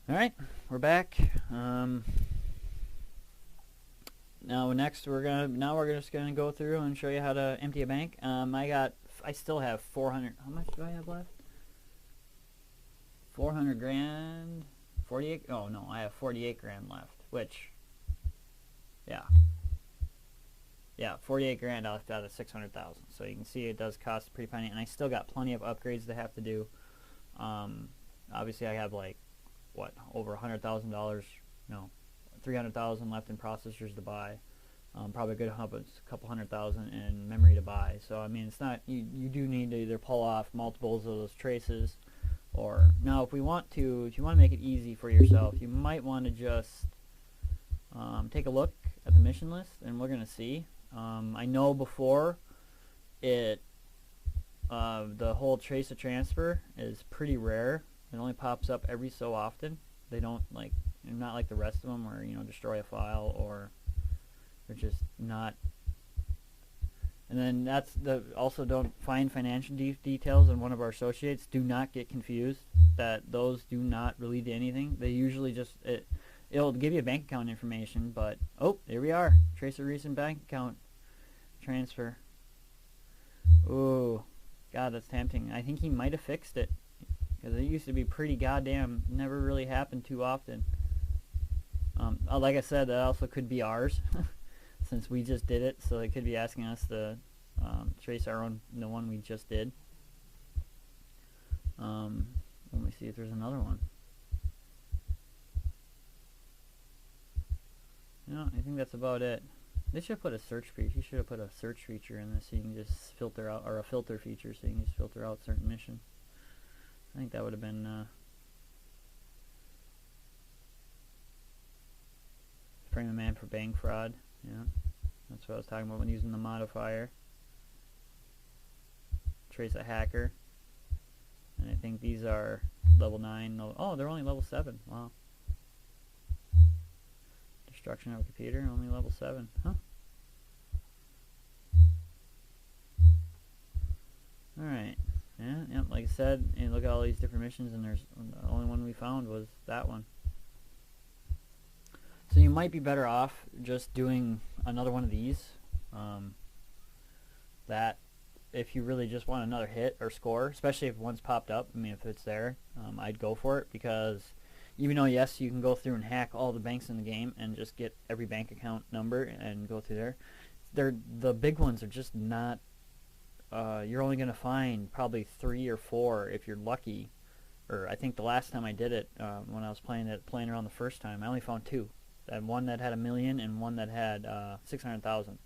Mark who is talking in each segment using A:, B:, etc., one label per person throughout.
A: Alright, we're back. Now next we're just gonna go through and show you how to empty a bank. I still have 400. How much do I have left? 400 grand. 48. Oh no, I have 48 grand left. Which, yeah, 48 grand out of 600,000. So you can see it does cost a pretty penny, and I still got plenty of upgrades to have to do. Obviously I have like over $100,000, no, 300,000 left in processors to buy. Probably a good couple hundred thousand in memory to buy. So I mean, it's not, you do need to either pull off multiples of those traces, or now if you want to make it easy for yourself, you might want to just take a look at the mission list, and we're gonna see. I know before it, the whole trace of transfer is pretty rare. It only pops up every so often. They don't not like the rest of them, where destroy a file, or they're just not. And then also don't find financial details in one of our associates. Do not get confused that those do not really do anything. They usually just it'll give you bank account information, but oh, there we are. Trace a recent bank account transfer. Ooh, God, that's tempting. I think he might have fixed it, because it used to be pretty goddamn, never really happened too often. Like I said, that also could be ours, since we just did it, so they could be asking us to trace our own, the one we just did. Let me see if there's another one. No, I think that's about it. They should put a search feature. You should have put a search feature in this, so you can just filter out, or a filter feature, so you can just filter out certain missions. I think that would have been frame a man for bank fraud. Yeah, that's what I was talking about when using the modifier. Trace a hacker. And I think these are level 9. Oh, they're only level 7. Wow. Destruction of a computer, only level 7. Huh. Alright. Yeah, like I said, and look at all these different missions, and the only one we found was that one. So you might be better off just doing another one of these. That if you really just want another hit or score, especially if one's popped up, I mean, if it's there, I'd go for it, because even though, yes, you can go through and hack all the banks in the game and just get every bank account number and go through there, the big ones are just not, you're only going to find probably 3 or 4 if you're lucky. Or I think the last time I did it, when I was playing around the first time, I only found 2. One that had 1 million and one that had 600,000.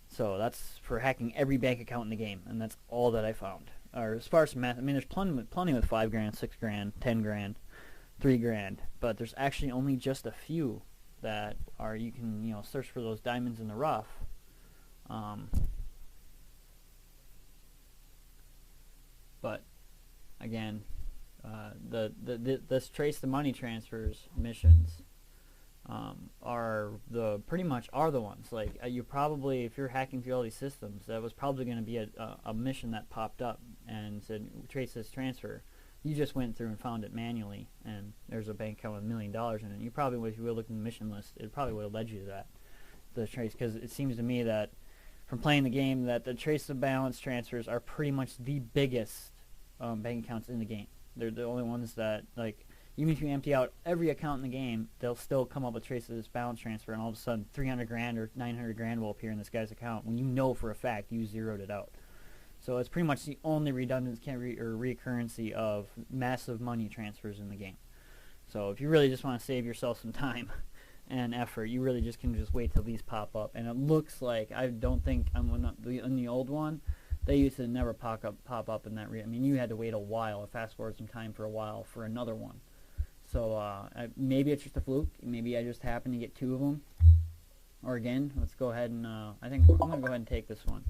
A: So that's for hacking every bank account in the game, and that's all that I found. Or as far as math, I mean, there's plenty with 5 grand, 6 grand, 10 grand, 3 grand, but there's actually only just a few that are, you can search for those diamonds in the rough. But again, this trace the money transfers missions are pretty much the ones. Like, you probably, if you're hacking through all these systems, that was probably going to be a mission that popped up and said trace this transfer. You just went through and found it manually, and there's a bank account with $1 million in it. You probably, if you were looking at the mission list, it probably would have led you to that, the trace, because it seems to me that from playing the game that the trace of balance transfers are pretty much the biggest bank accounts in the game. They're the only ones that, like, even if you empty out every account in the game, they'll still come up with traces balance transfer, and all of a sudden 300 grand or 900 grand will appear in this guy's account when you know for a fact you zeroed it out. So it's pretty much the only redundancy or recurrency of massive money transfers in the game. So if you really just want to save yourself some time and effort, you really just can just wait till these pop up. And it looks like, I don't think in the old one, they used to never pop up in that. I mean, you had to wait a while, fast forward some time for a while for another one. So maybe it's just a fluke. Maybe I just happened to get 2 of them. Or again, let's go ahead and I think I'm gonna go ahead and take this one,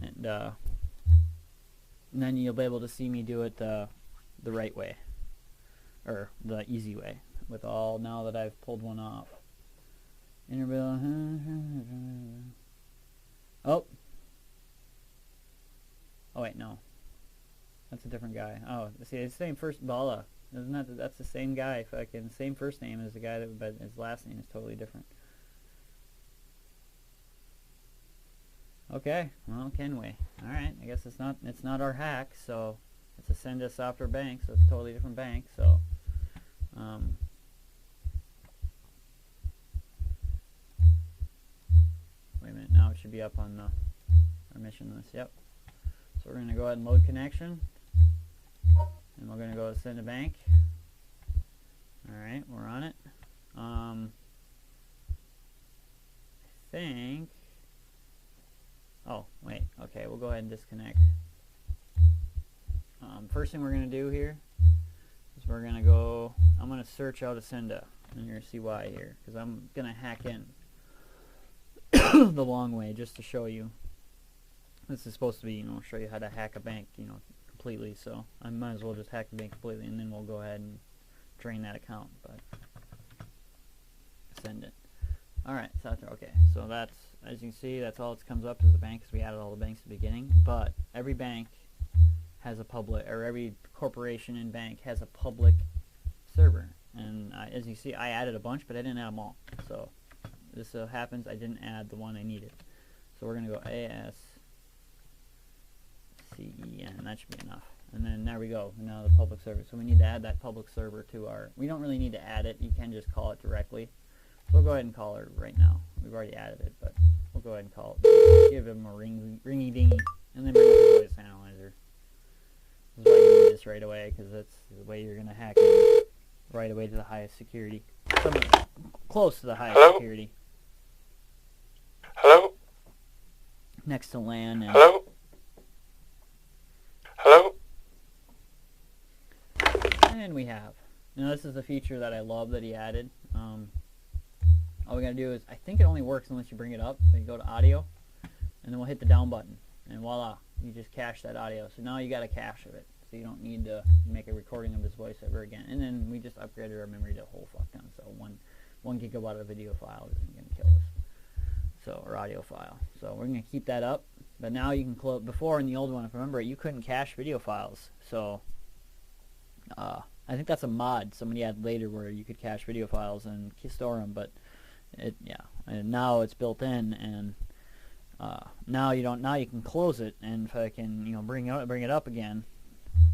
A: and then you'll be able to see me do it the right way, or the easy way. With all, now that I've pulled one off. Oh wait, no, that's a different guy. Oh, see, it's the same first Bala. Isn't that that's the same guy? Fucking same first name as the guy that, but his last name is totally different. Okay, well, Kenway. All right, I guess it's not our hack, so it's a Senda Software Bank, so it's a totally different bank. So, wait a minute. Now it should be up on our mission list. Yep. So we're gonna go ahead and load connection, and we're gonna go to Senda Bank. All right, we're on it. I think. Oh, wait. Okay, we'll go ahead and disconnect. First thing we're going to do here is we're going to go, I'm going to search out a Senda, and you're going to see why here, because I'm going to hack in the long way just to show you. This is supposed to be, show you how to hack a bank, completely, so I might as well just hack the bank completely, and then we'll go ahead and drain that account, but send it. Alright, so okay, so that's, as you can see, that's all it comes up as the bank, because we added all the banks at the beginning, but every bank has a public, or every corporation and bank has a public server, and as you see, I added a bunch, but I didn't add them all, so this happens, I didn't add the one I needed. So we're going to go ASCEN, that should be enough. And then there we go, now the public server. So we need to add that public server to our, we don't really need to add it, you can just call it directly. So we'll go ahead and call her right now. We've already added it, but we'll go ahead and call it. Give him a ringy dingy, and then bring up the voice analyzer. This is why you need this right away, because that's the way you're going to hack in right away to the highest security. Somewhat close to the highest security.
B: Hello?
A: Next to LAN and...
B: Hello? Hello?
A: And we have. Now this is a feature that I love that he added. All we gotta do is, I think it only works unless you bring it up. So you go to audio, and then we'll hit the down button, and voila, you just cache that audio. So now you got a cache of it, so you don't need to make a recording of his voice ever again. And then we just upgraded our memory to a whole fuck ton, so one gigabyte of video file isn't gonna kill us. So, or audio file. So we're gonna keep that up. But now you can close. Before in the old one, if you remember, you couldn't cache video files. So I think that's a mod somebody had later where you could cache video files and store them. But and now it's built in, and now you don't. Now you can close it, and if I can, bring it up again,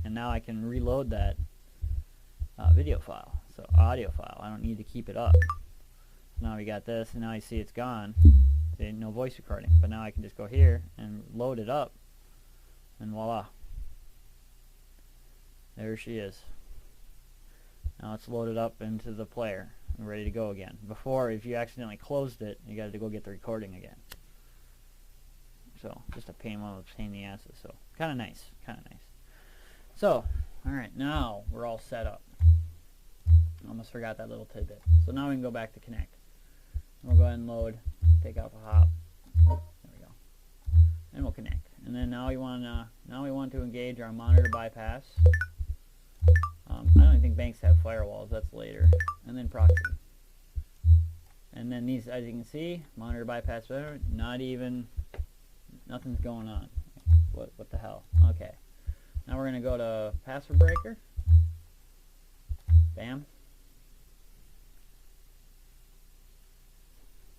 A: and now I can reload that video file. So audio file. I don't need to keep it up. So now we got this, and now you see it's gone. See, no voice recording. But now I can just go here and load it up, and voila. There she is. Now it's loaded up into the player and ready to go again. Before, if you accidentally closed it, you got to go get the recording again. So just a pain in the asses. So kind of nice, So, all right, now we're all set up. Almost forgot that little tidbit. So now we can go back to connect. We'll go ahead and load. Take off a hop. There we go. And we'll connect. And then now we want to engage our monitor bypass. I don't even think banks have firewalls. That's later. And then proxy. And then these, as you can see, monitor bypass. Nothing's going on. What the hell? Okay. Now we're gonna go to password breaker. Bam.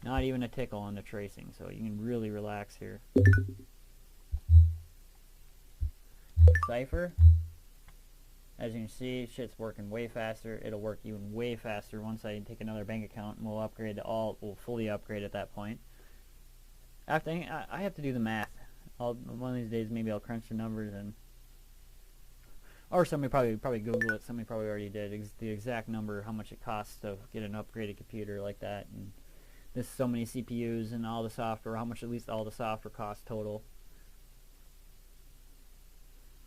A: Not even a tickle on the tracing, so you can really relax here. Cipher. As you can see, shit's working way faster. It'll work even way faster once I take another bank account, and we'll fully upgrade at that point. After I have to do the math. One of these days maybe I'll crunch the numbers, or somebody probably Google it. Somebody probably already did the exact number, how much it costs to get an upgraded computer like that, and this so many CPUs and all the software, how much at least all the software costs total.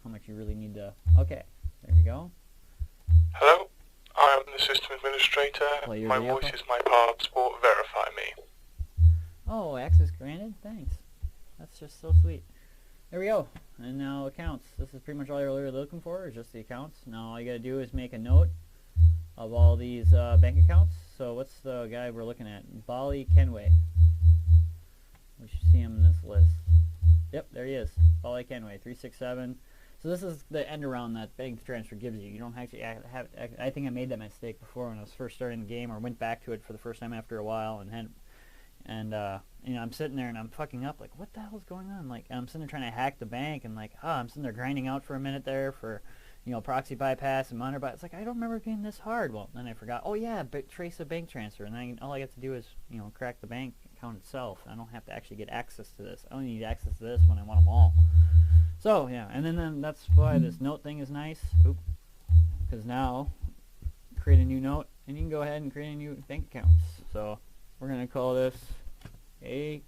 A: How much you really need to... Okay, there we go.
B: Hello, I am the system administrator. My voice is my passport. Verify me.
A: Oh, access granted? Thanks. That's just so sweet. There we go. And now accounts. This is pretty much all you're really looking for, is just the accounts. Now all you gotta do is make a note of all these bank accounts. So what's the guy we're looking at? Bali Kenway. We should see him in this list. Yep, there he is. Bali Kenway, 367 So this is the end around that bank transfer gives you. You don't actually have. I think I made that mistake before when I was first starting the game, or went back to it for the first time after a while, and you know, I'm sitting there and I'm fucking up, like, what the hell's going on? Like, I'm sitting there trying to hack the bank, and like, I'm sitting there grinding out for a minute there for, you know, proxy bypass and monitor bypass. It's like, I don't remember it being this hard. Well, then I forgot. Oh yeah, trace a bank transfer, and then all I have to do is, you know, crack the bank account itself. I don't have to actually get access to this. I only need access to this when I want them all. So yeah, and then that's why this note thing is nice. Oop, because now create a new note, and you can go ahead and create a new bank accounts. So we're gonna call this ASC.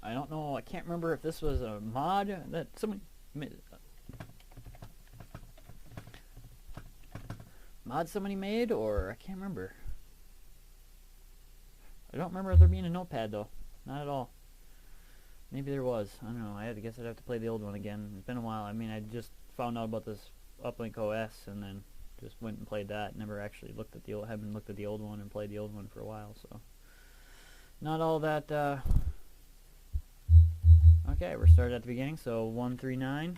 A: I don't know. I can't remember if this was a mod that somebody made, or I can't remember. I don't remember there being a notepad though. Not at all. Maybe there was. I don't know. I guess I'd have to play the old one again. It's been a while. I mean, I just found out about this Uplink OS and then just went and played that. Never actually looked at the old. Haven't looked at the old one and played the old one for a while. So not all that. Okay, we're started at the beginning. So 139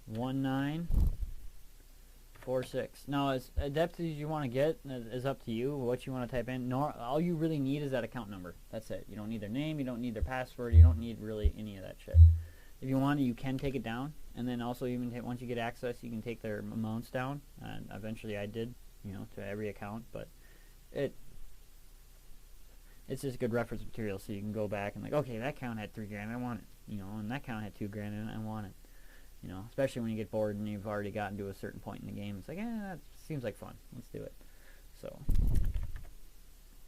A: 1946. Now, as adept as you want to get is up to you. What you want to type in. All you really need is that account number. That's it. You don't need their name. You don't need their password. You don't need really any of that shit. If you want to, you can take it down, and then also even once you get access, you can take their amounts down. And eventually, I did, you know, to every account. But it's just good reference material, so you can go back and like, okay, that account had $3 grand, I want it. You know, and that account had $2 grand, and I want it. You know, especially when you get bored and you've already gotten to a certain point in the game. It's like, that seems like fun. Let's do it. So,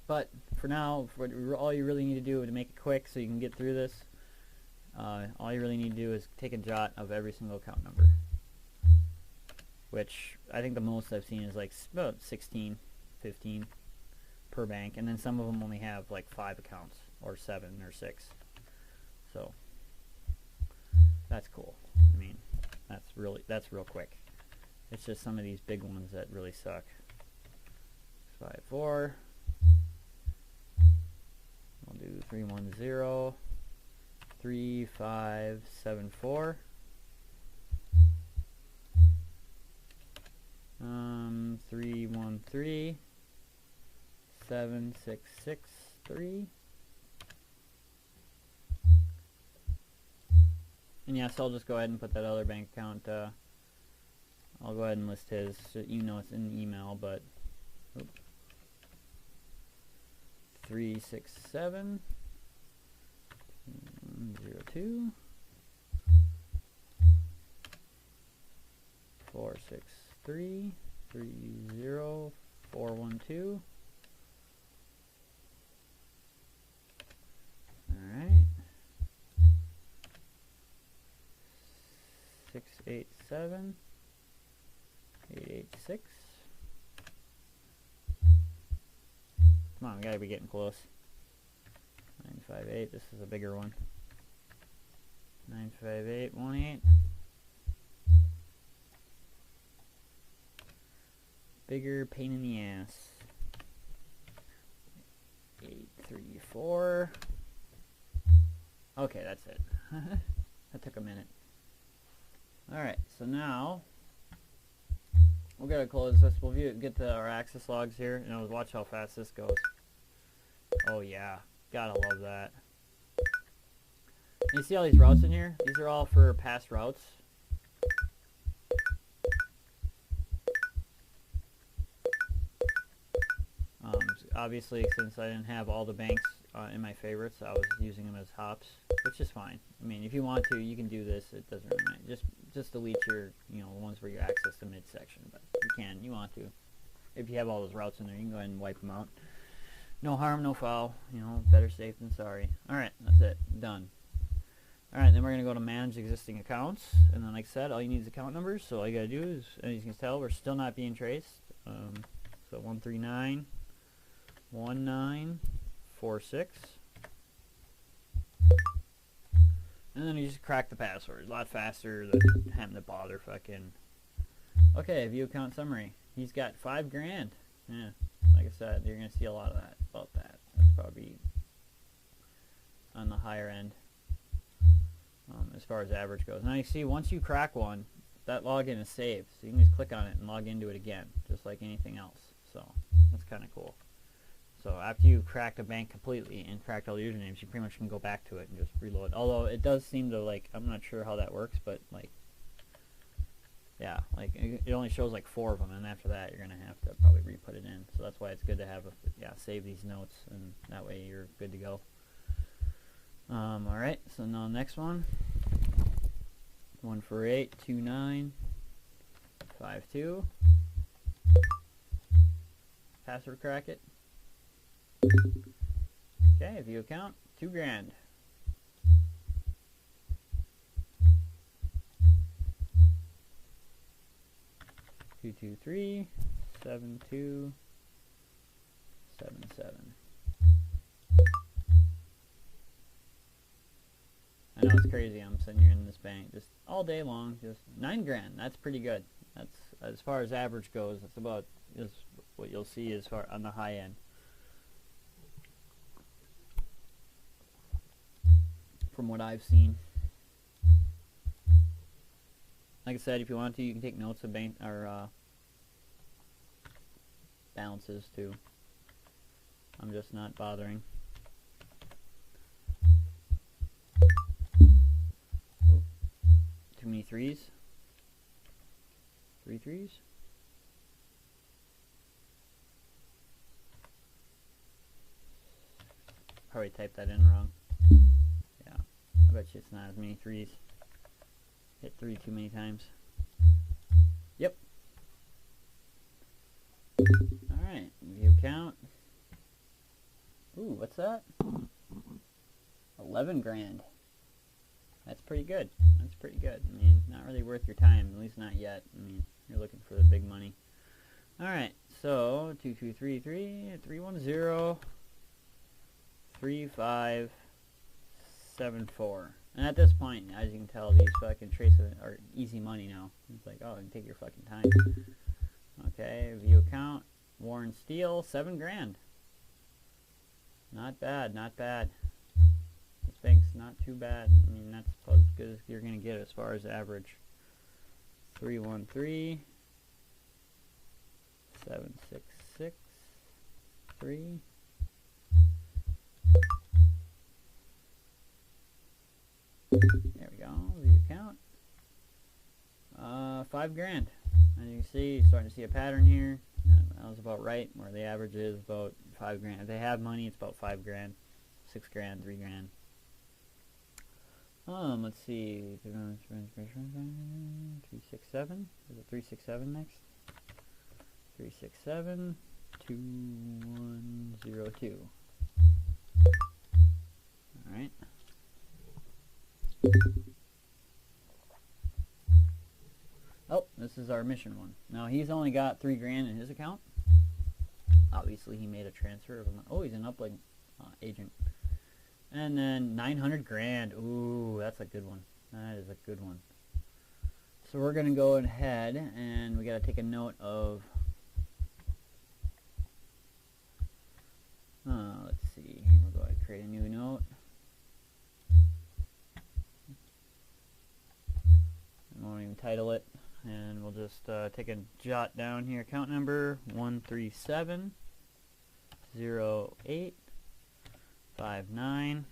A: but for now, all you really need to do to make it quick so you can get through this, all you really need to do is take a jot of every single account number. Which, I think the most I've seen is like about 16, 15 per bank. And then some of them only have like 5 accounts, or 7 or 6. So, that's cool. I mean, that's real quick. It's just some of these big ones that really suck. 654. We'll do 310 3574. 313 7663. And yes, I'll just go ahead and put that other bank account. I'll go ahead and list his. So you know it's in the email, but 367 02 463 30412. Alright. 687 886. Come on, we gotta be getting close. 958, this is a bigger one. 95818. Bigger pain in the ass. 834. Okay, that's it. That took a minute. Alright, so now we're gonna close this. We'll get to our access logs here, and watch how fast this goes. Oh yeah, gotta love that. You see all these routes in here? These are all for past routes. Obviously, since I didn't have all the banks in my favorites, I was using them as hops, which is fine. I mean, if you want to, you can do this. It doesn't really matter. Just delete your, the ones where you access the midsection. But you want to. If you have all those routes in there, you can go ahead and wipe them out. No harm, no foul. Better safe than sorry. All right, that's it. Done. All right, then we're gonna go to manage existing accounts, and then, like I said, all you need is account numbers. So all you gotta do is, as you can tell, we're still not being traced. So 139 1946, and then you just crack the password. A lot faster than having to bother fucking. Okay, view account summary. He's got $5 grand. Yeah, like I said, you're gonna see a lot of that. About that. That's probably on the higher end. far as average goes. Now you see, once you crack one, that login is saved, so you can just click on it and log into it again, just like anything else. So that's kind of cool. So after you cracked a bank completely and cracked all the usernames, you pretty much can go back to it and just reload. Although it does seem to, like, I'm not sure how that works, but like, yeah, like it only shows like 4 of them, and after that you're gonna have to probably re-put it in. So that's why it's good to have save these notes, and that way you're good to go. All right, so now next one. 1482952. Password crack it. Okay, view account, $2,000. Two two three 7277. I know it's crazy. I'm sitting here in this bank just all day long, just $9,000. That's pretty good. That's, as far as average goes, that's about is what you'll see as far on the high end. From what I've seen. Like I said, if you want to, you can take notes of bank or balances too. I'm just not bothering. Oh, too many threes. 3 threes. Probably typed that in wrong. Yeah, I bet you it's not as many threes. Hit 3 too many times. Yep. Alright, view count. Ooh, what's that? $11,000. That's pretty good. That's pretty good. I mean, not really worth your time, at least not yet. I mean, you're looking for the big money. Alright, so 2233 310 3574. And at this point, as you can tell, these fucking traces are easy money now. It's like, oh, you can take your fucking time. Okay, view account. Warren Steele, $7,000. Not bad, not bad. This bank's not too bad. I mean, that's as good as you're gonna get as far as average. 313 766 3. There we go. View account. $5,000. As you can see, you're starting to see a pattern here. That was about right, where the average is about $5,000. If they have money, it's about $5,000, $6,000, $3,000. Let's see. 367. Is it 367 next? 367 2102. All right. Oh, this is our mission one. Now he's only got $3,000 in his account. Obviously, he made a transfer of. Oh, he's an uplink agent. And then $900,000. Ooh, that's a good one. That is a good one. So we're gonna go ahead and we gotta take a note of. Let's see. We'll go ahead and create a new note. I won't even title it, and we'll just take a jot down here. Account number 1370859,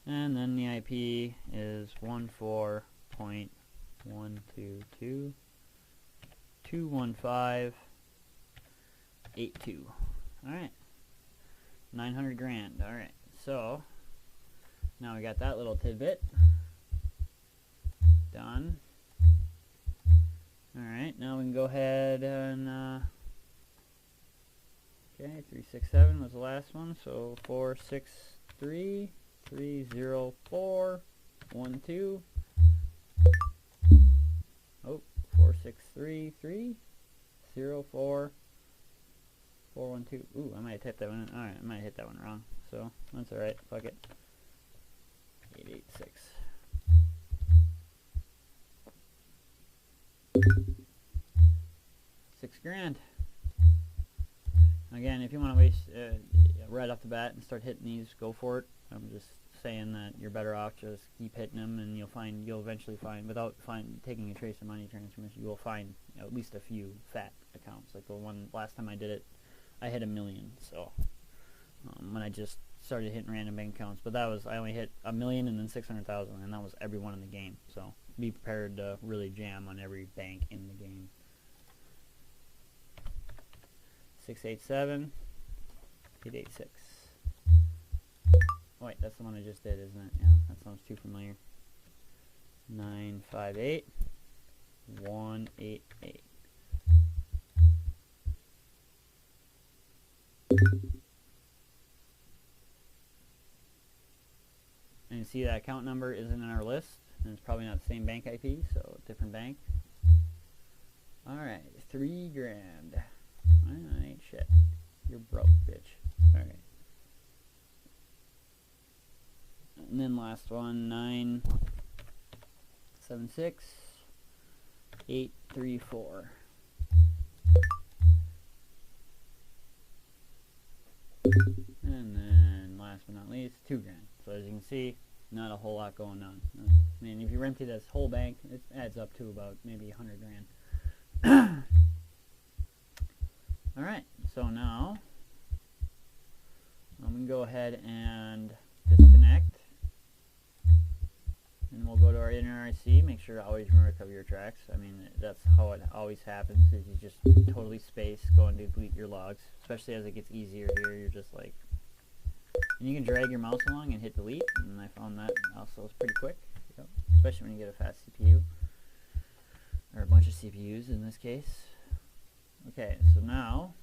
A: and then the IP is 14.122.215.82. All right, $900,000. All right, so now we got that little tidbit done. Alright, now we can go ahead and okay, 367 was the last one, so 463 304 12. Oh, 463 304 412. Ooh, I might have typed that one in. Alright, I might have hit that one wrong, so that's alright, fuck it. 886. $6,000. Again, if you want to waste right off the bat and start hitting these, go for it. I'm just saying that you're better off just keep hitting them, and you'll eventually find, without taking a trace of money transmission, you will find at least a few fat accounts. Like the one last time I did it, I hit 1 million. So when I just started hitting random bank accounts, but I only hit 1 million and then 600,000, and that was every one in the game. So be prepared to really jam on every bank in the game. 687, 886. Oh, wait, that's the one I just did, isn't it? Yeah, that sounds too familiar. 958, 188. And you see that account number isn't in our list, and it's probably not the same bank IP, so different bank. Alright, $3 grand. That ain't shit. You're broke, bitch. Alright. And then last one, 976, 834. And then last but not least, $2 grand. So as you can see, not a whole lot going on. I mean, if you empty this whole bank, it adds up to about maybe 100 grand. Alright, so now I'm going to go ahead and disconnect, and we'll go to our inner RC. Make sure to always remember to cover your tracks. I mean, that's how it always happens, is you just totally space, go and delete your logs, especially as it gets easier here. You're just like, and you can drag your mouse along and hit delete, and I found that also is pretty quick, especially when you get a fast CPU, or a bunch of CPUs in this case. Okay, so now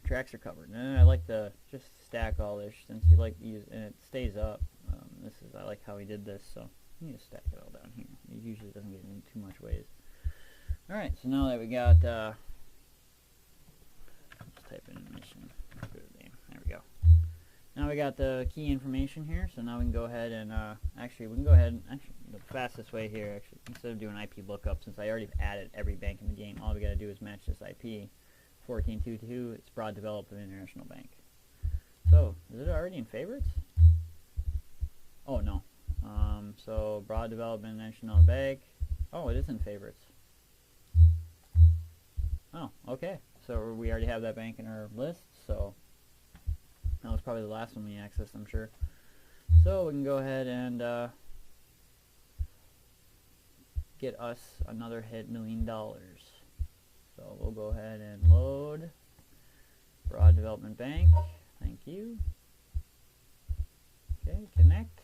A: tracks are covered, and I like to just stack all this since you like to use, and it stays up. I like how we did this, so you just stack it all down here. It usually doesn't get in too much ways. All right, so now that we got, let's type in mission. There we go. Now we got the key information here, so now we can go ahead and the fastest way here, actually, instead of doing IP lookup, since I already added every bank in the game, all we got to do is match this IP 1422. It's Broad Development International Bank. So is it already in favorites? Oh no. So Broad Development International Bank. Oh, it is in favorites. Oh, okay. So we already have that bank in our list. So that was probably the last one we accessed, I'm sure. So we can go ahead and get us another hit $1 million. So we'll go ahead and load Broad Development Bank. Thank you. Okay, connect.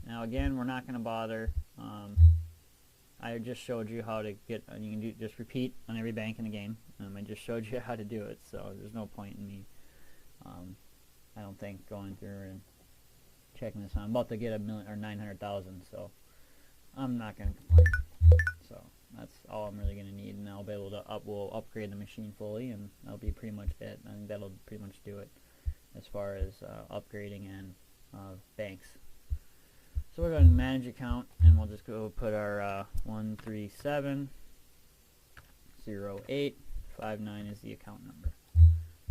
A: Now again, we're not going to bother. I just showed you how to get, you can do just repeat on every bank in the game. I just showed you how to do it, so there's no point in me, I don't think, going through and checking this out. I'm about to get 1 million or 900,000, so I'm not going to complain. So that's all I'm really going to need, and I'll be able to we'll upgrade the machine fully, and that'll be pretty much it. I think that'll pretty much do it as far as upgrading and banks. So we're going to manage account, and we'll just go put our 1370859 is the account number.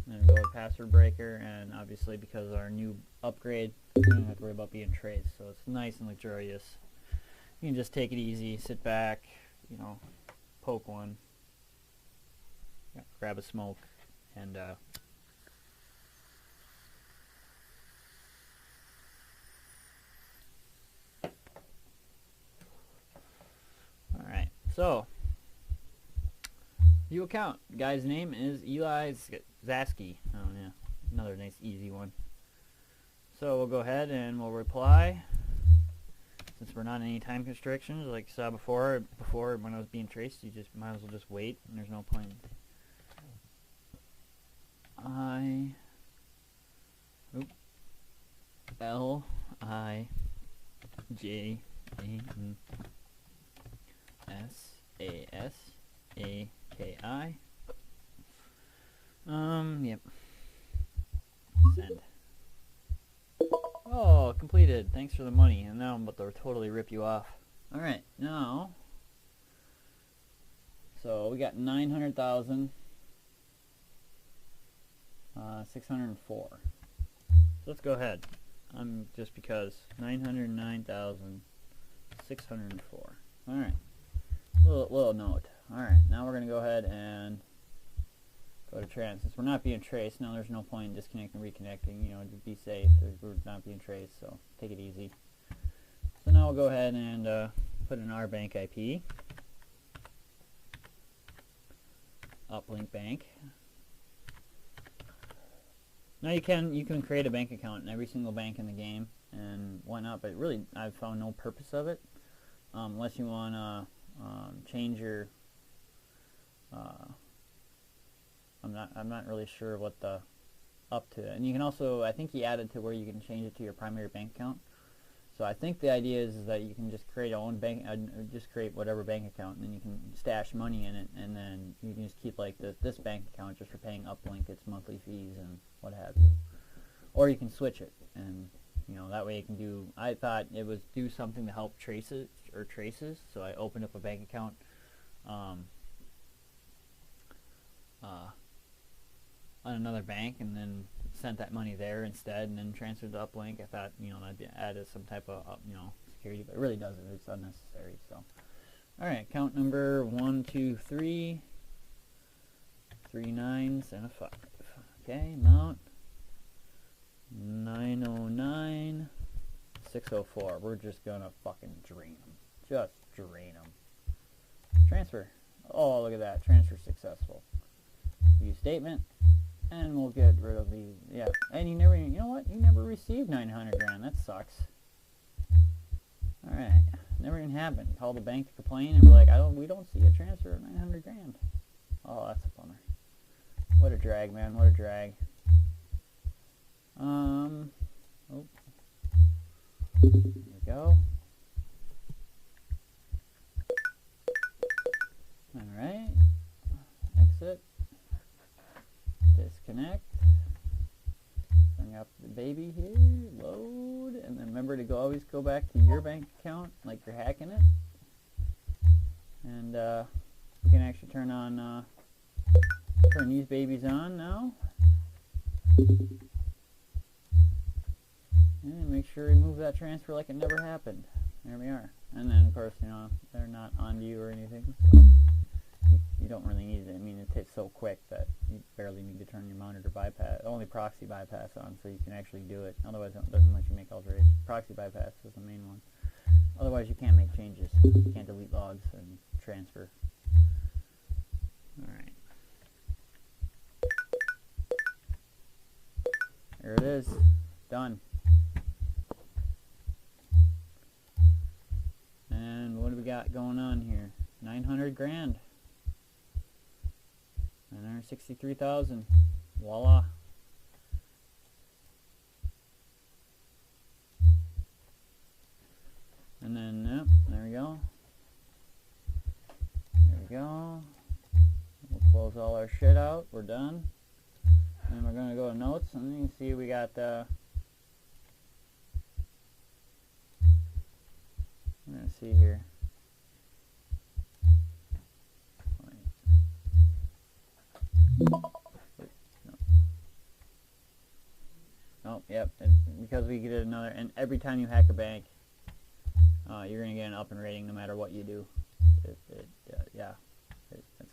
A: And then go to password breaker, and obviously because of our new upgrade, we don't have to worry about being traced, so it's nice and luxurious. You can just take it easy, sit back, poke one, grab a smoke, and alright, so view account. The guy's name is Eli Zasky. Oh yeah, another nice easy one. So we'll go ahead and we'll reply. Since we're not in any time constrictions, like you saw before when I was being traced, you just might as well just wait, and there's no point. L-I-J-A-S-A-S-A-K-I. Yep. Send. Oh, completed. Thanks for the money. And now I'm about to totally rip you off. Alright, now, so we got 900,000, 604. So let's go ahead. just because 909,604. All right. Little note. All right. Now we're gonna go ahead and go to trans. Since we're not being traced, now there's no point in disconnecting and reconnecting. You know, to be safe. We're not being traced, so take it easy. So now we'll go ahead and put in our bank IP. Uplink Bank. Now you can create a bank account in every single bank in the game and whatnot, but really I've found no purpose of it unless you want to change your. I'm not really sure what the up to, and you can also, I think he added to where you can change it to your primary bank account. So I think the idea is that you can just create your own bank, just create whatever bank account, and then you can stash money in it, and then you can just keep like this bank account just for paying Uplink its monthly fees and what have you. Or you can switch it, and you know that way you can do. I thought it was do something to help traces, so I opened up a bank account on another bank, and then sent that money there instead, and then transferred to Uplink. I thought, you know, that'd added some type of security, but it really doesn't. It's unnecessary. So, all right, account number 1, 2, 3, 3 9s and a 5. Okay, amount 909,604. We're just gonna fucking drain them. Just drain them. Transfer. Oh, look at that. Transfer successful. View statement. And we'll get rid of the, yeah. And you know what? You never received 900 grand. That sucks. Alright. Never even happened. Call the bank to complain and be like, we don't see a transfer of 900 grand. Oh, that's a bummer. What a drag, man. What a drag. Oh. There we go. Alright. Exit. Disconnect. Bring up the baby here. Load. And then remember to always go back to your bank account like you're hacking it. And we can actually turn these babies on now. And make sure you move that transfer like it never happened. There we are. And then of course, you know, they're not on you or anything, so you don't really need it. I mean, it hits so quick that you barely need to turn your monitor bypass, only proxy bypass on, so you can actually do it. Otherwise, it doesn't let you make alterations. Proxy bypass is the main one. Otherwise, you can't make changes. You can't delete logs and transfer. All right. There it is. Done. And what do we got going on here? 900 grand. 963,000. Voila. And then, yep, there we go. There we go. We'll close all our shit out. We're done. And we're going to go to notes, and you can see we got, we're going to see here. Oh, yep, because we get another, and every time you hack a bank, you're going to get an up in rating no matter what you do. That's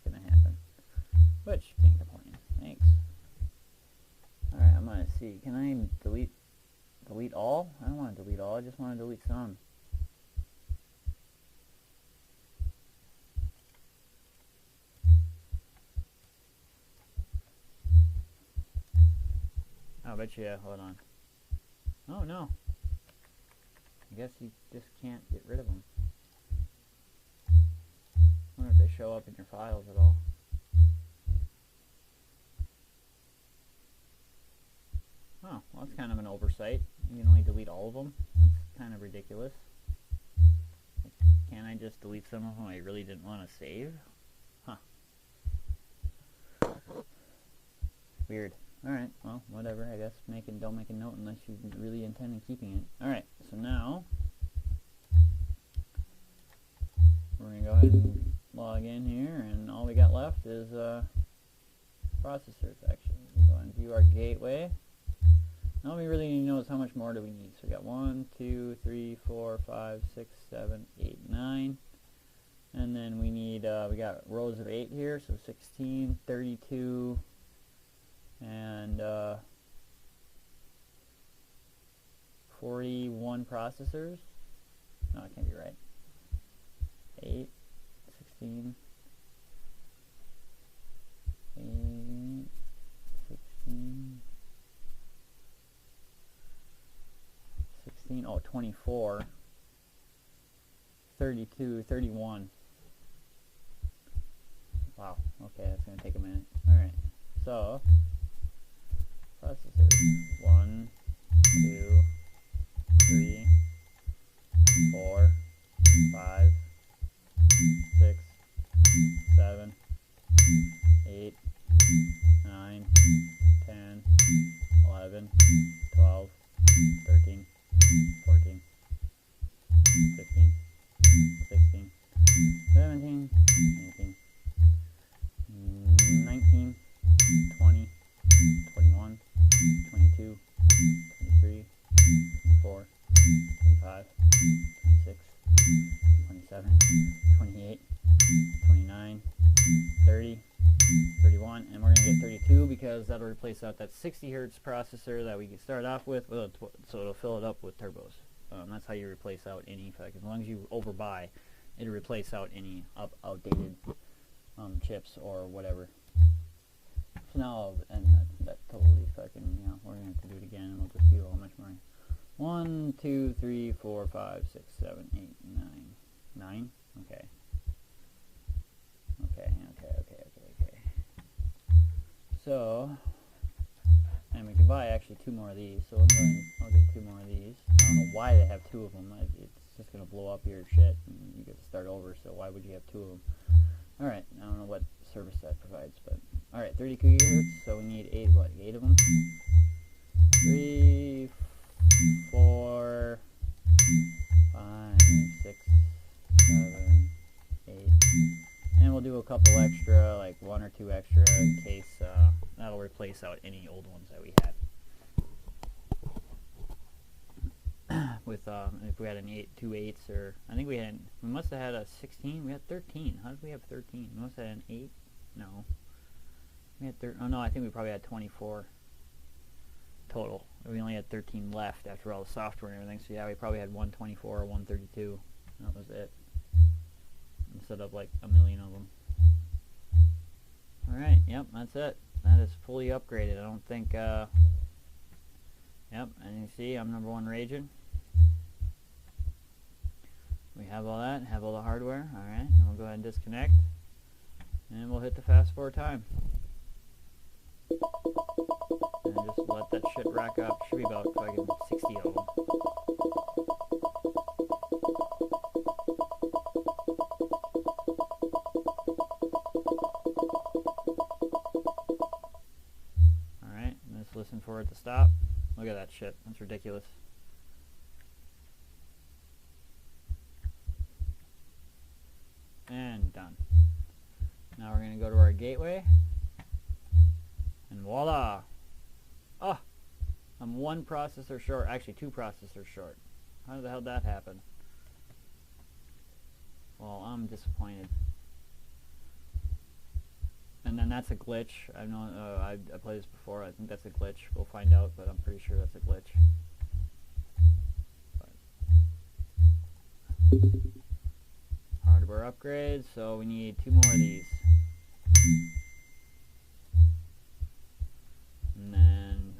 A: going to happen. Which, can't complain. Thanks. Alright, I'm going to see. Can I delete all? I don't want to delete all. I just want to delete some. I'll bet you, hold on. Oh, no. I guess you just can't get rid of them. I wonder if they show up in your files at all. Oh, well, that's kind of an oversight. You can only delete all of them. That's kind of ridiculous. Can't I just delete some of them I really didn't want to save? Huh. Weird. Alright, well, whatever, I guess. Don't make a note unless you really intend on keeping it. Alright, so now we're going to go ahead and log in here, and all we got left is processor section. We'll go and view our gateway. All we really need to know is how much more do we need. So we got 1, 2, 3, 4, 5, 6, 7, 8, 9. And then we need, we got rows of 8 here, so 16, 32, and 41 processors. No, that can't be right. 8, 16, 8, 16, 16, oh, 24, 32, 31. Wow, okay, that's going to take a minute. Alright, so, processors, 1, 2, 3, 4, 5, 6, 7, 8, 9, 10, 11, 12, 13, 14, 15, 16, 17, 18, 19, 20, 21, 22, 23, 24, 25, 26, 27, 28, 29, 30, 31, and we're going to get 32 because that'll replace out that 60 hertz processor that we start off with, so it'll fill it up with turbos. That's how you replace out any, as long as you overbuy, it'll replace out any outdated chips or whatever. So now, and that totally fucking, we're going to have to do it again, and we'll just do how much more. 1, 2, 3, 4, 5, 6, 7, 8, 9. 9? Okay. Okay. So, and we can buy actually 2 more of these, so I'll get 2 more of these. I don't know why they have 2 of them. It's just going to blow up your shit, and you get to start over, so why would you have 2 of them? Alright, I don't know what service that provides, but... Alright, 32 gigahertz, so we need 8 of them? 3, 4, 5, 6, 7, 8, and we'll do a couple extra, like 1 or 2 extra in case, that'll replace out any old ones that we had. With, if we had an 2 8s, or, I think we must have had a 16, we had 13, how did we have 13? We must have had an 8, no. We had oh no, I think we probably had 24 total. We only had 13 left after all the software and everything, so yeah, we probably had 124 or 132, that was it. Instead of like a million of them. Alright, yep, that's it. That is fully upgraded. I don't think, yep, and you see, I'm number 1 raging. We have all that, have all the hardware. Alright, and we'll go ahead and disconnect. And we'll hit the fast forward time. And just let that shit rack up. Should be about fucking 60 of them. Alright, just listen for it to stop. Look at that shit. That's ridiculous. And done. Now we're going to go to our gateway. And voila! Oh! I'm 1 processor short. Actually, 2 processors short. How the hell did that happen? Well, I'm disappointed. And then that's a glitch. I know I played this before. I think that's a glitch. We'll find out, but I'm pretty sure that's a glitch. But hardware upgrades. So we need 2 more of these. And then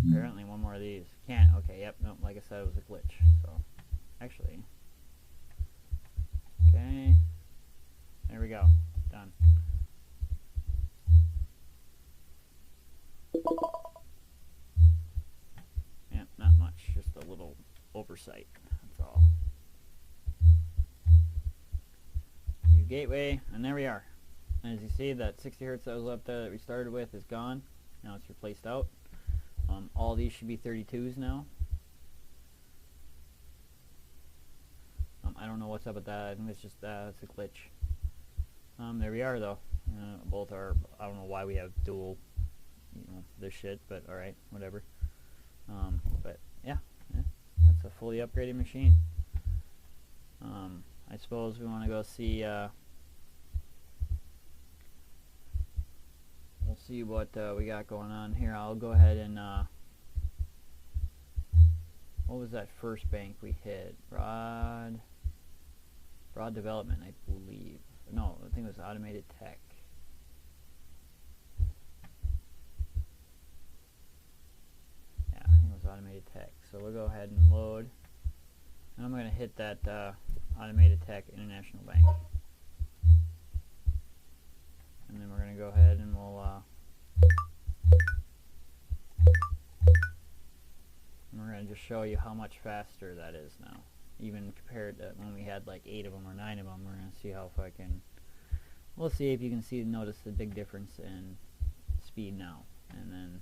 A: apparently 1 more of these. Can't. Okay. Yep. Nope. Like I said, it was a glitch. So actually, okay. There we go. Done. Yeah, not much, just a little oversight, that's all. New gateway, and there we are. And as you see, that 60 hertz that was up there that we started with is gone. Now it's replaced out. All these should be 32s now. I don't know what's up with that. I think it's just it's a glitch. There we are, though. Both are. I don't know why we have dual, this shit, but all right, whatever. But yeah, that's a fully upgraded machine. I suppose we want to go see. We'll see what we got going on here. I'll go ahead and. What was that first bank we hit? Broad Development, I believe. No, I think it was Automated Tech. Yeah, I think it was Automated Tech. So we'll go ahead and load. And I'm going to hit that Automated Tech International Bank. And then we're going to go ahead and we'll we're going to just show you how much faster that is now. Even compared to when we had like 8 of them or 9 of them, we're going to see how if I can... We'll see if you can notice the big difference in speed now. And then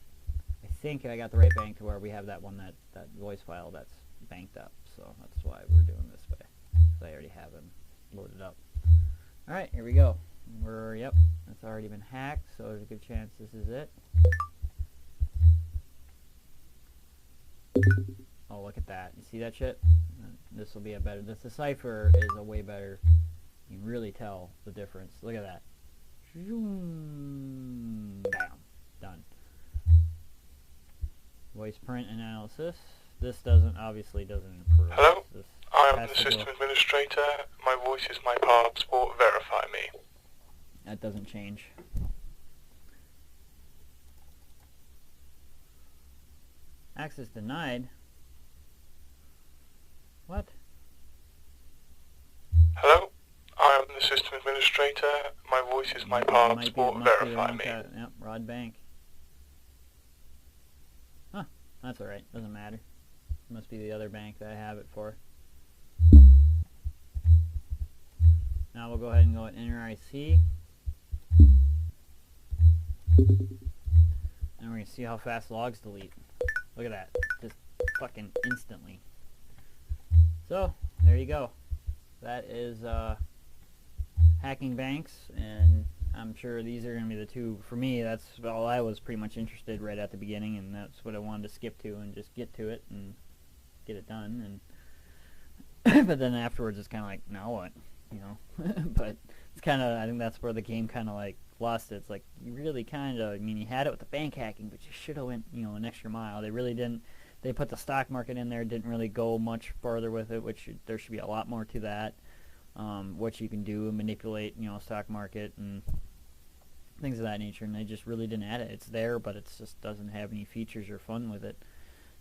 A: I think I got the right bank to where we have that one, that voice file that's banked up. So that's why we're doing this way. Because I already have them loaded up. Alright, here we go. Yep, that's already been hacked, so there's a good chance this is it. Oh, look at that. You see that shit? This will be a better... The cipher is a way better... You can really tell the difference. Look at that. Bam. Done. Voice print analysis. This obviously doesn't improve.
B: Hello? I am the system administrator. My voice is my passport. Verify me.
A: That doesn't change. Access denied? What?
B: Hello? I am the system administrator. My voice is my passport. Verify me.
A: Yep, Rod Bank. Huh, that's alright. Doesn't matter. Must be the other bank that I have it for. Now we'll go ahead and go and enter IC. And we're going to see how fast logs delete. Look at that. Just fucking instantly. So, there you go. That is hacking banks, and I'm sure these are going to be the two. For me, that's all I was pretty much interested right at the beginning, and that's what I wanted to skip to and just get to it and get it done. And but then afterwards it's kind of like, now what? You know? But it's kind of, I think that's where the game kind of like lost it. It's like, you really kind of, I mean, you had it with the bank hacking, but you should have went, you know, an extra mile. They really didn't. They put the stock market in there, didn't really go much further with it, which there should be a lot more to that. What you can do, manipulate, you know, stock market and things of that nature, and they just really didn't add it. It's there, but it just doesn't have any features or fun with it.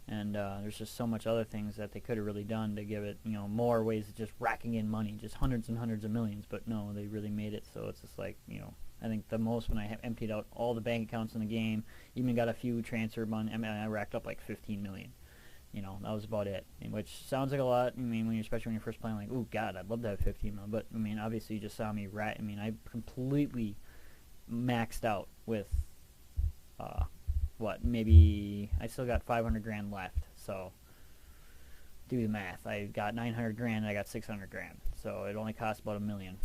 A: And there's just so much other things that they could have really done to give it, you know, more ways of just racking in money, just hundreds and hundreds of millions. But no, they really made it so it's just like, you know, I think the most when I emptied out all the bank accounts in the game, even got a few transfer money, I mean, I racked up like 15 million. You know, that was about it. Which sounds like a lot. I mean, especially when you're first playing, like, oh god, I'd love to have 15 million. But I mean, obviously, you just saw me I mean, I completely maxed out with what? Maybe I still got 500 grand left. So do the math. I got 900 grand. And I got 600 grand. So it only cost about $1 million.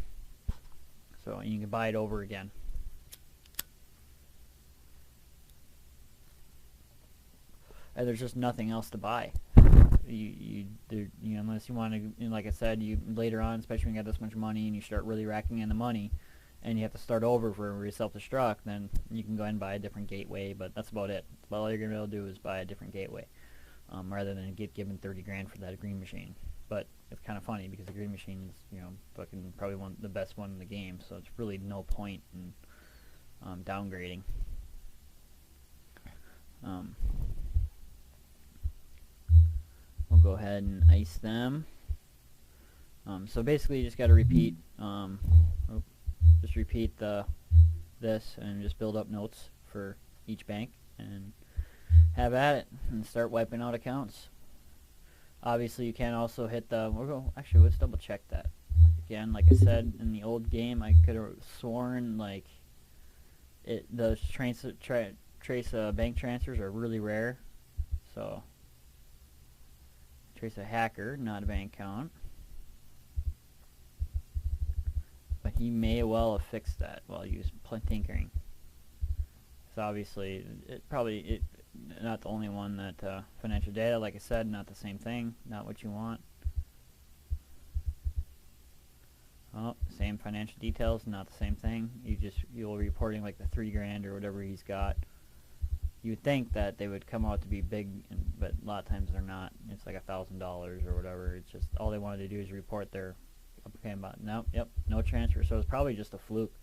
A: So you can buy it over again. And there's just nothing else to buy. You know, unless you want to, you know, like I said, you later on, especially when you got this much money and you start really racking in the money, and you have to start over for your self-destruct, then you can go ahead and buy a different gateway. But that's about it. All you're gonna be able to do is buy a different gateway, rather than get given 30 grand for that green machine. But it's kind of funny because the green machine is, you know, fucking probably the best one in the game. So it's really no point in downgrading. We'll go ahead and ice them. So basically, you just got to repeat. Just repeat this and just build up notes for each bank and have at it and start wiping out accounts. Obviously, you can also hit the. Actually, let's double check that. Again, like I said in the old game, I could have sworn like the trace bank transfers are really rare. So trace a hacker, not a bank account. But he may well have fixed that while he was tinkering. So obviously, not the only one that financial data, like I said, not the same thing, not what you want. Oh, same financial details, not the same thing. You're reporting like the $3,000 or whatever he's got. You would think that they would come out to be big, but a lot of times they're not. It's like $1,000 or whatever. It's just all they wanted to do is report their no transfer. So it's probably just a fluke.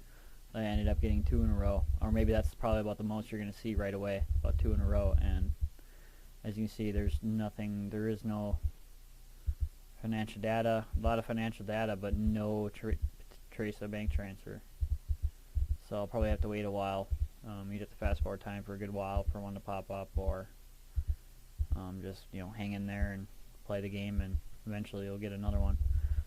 A: I ended up getting 2 in a row, or maybe that's probably about the most you're going to see right away, about 2 in a row. And as you can see, there's nothing. There is no financial data. A lot of financial data, but no trace of bank transfer. So I'll probably have to wait a while. You'd have to fast forward time for a good while for one to pop up, or just hang in there and play the game, and eventually you'll get another one.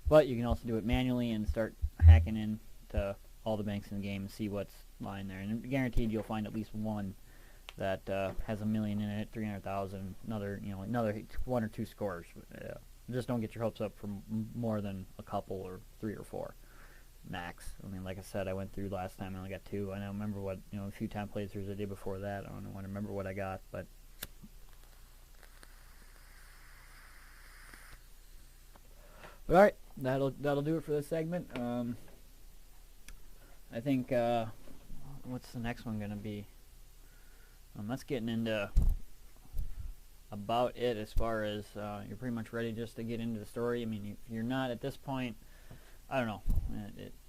A: But you can also do it manually and start hacking into all the banks in the game and see what's lying there. And guaranteed you'll find at least one that has $1 million in it, 300,000, another 1 or 2 scores. Just don't get your hopes up for more than a couple or 3 or 4 max. I mean, like I said, I went through last time and I only got 2. I don't remember what a few time playthroughs I did before that. I don't want to remember what I got, but. But all right, that'll do it for this segment. I think what's the next one gonna be? That's getting into about it as far as you're pretty much ready just to get into the story. I mean, if you're not at this point, I don't know.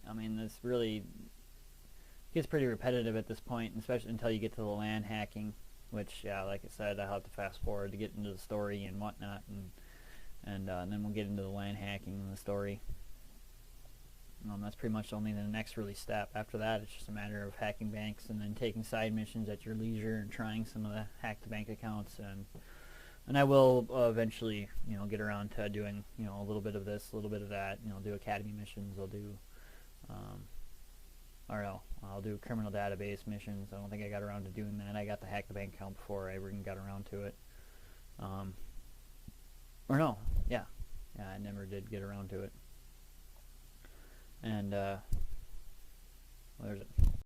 A: I mean, this really gets pretty repetitive at this point, especially until you get to the LAN hacking, which, like I said, I'll have to fast forward to get into the story and whatnot, and then we'll get into the LAN hacking and the story. That's pretty much only the next really step. After that, it's just a matter of hacking banks and then taking side missions at your leisure and trying some of the hacked bank accounts. And I will eventually, get around to doing, a little bit of this, a little bit of that. Do academy missions. I'll do, I'll do criminal database missions. I don't think I got around to doing that. I got to hack the bank account before I even got around to it. I never did get around to it. And where is it?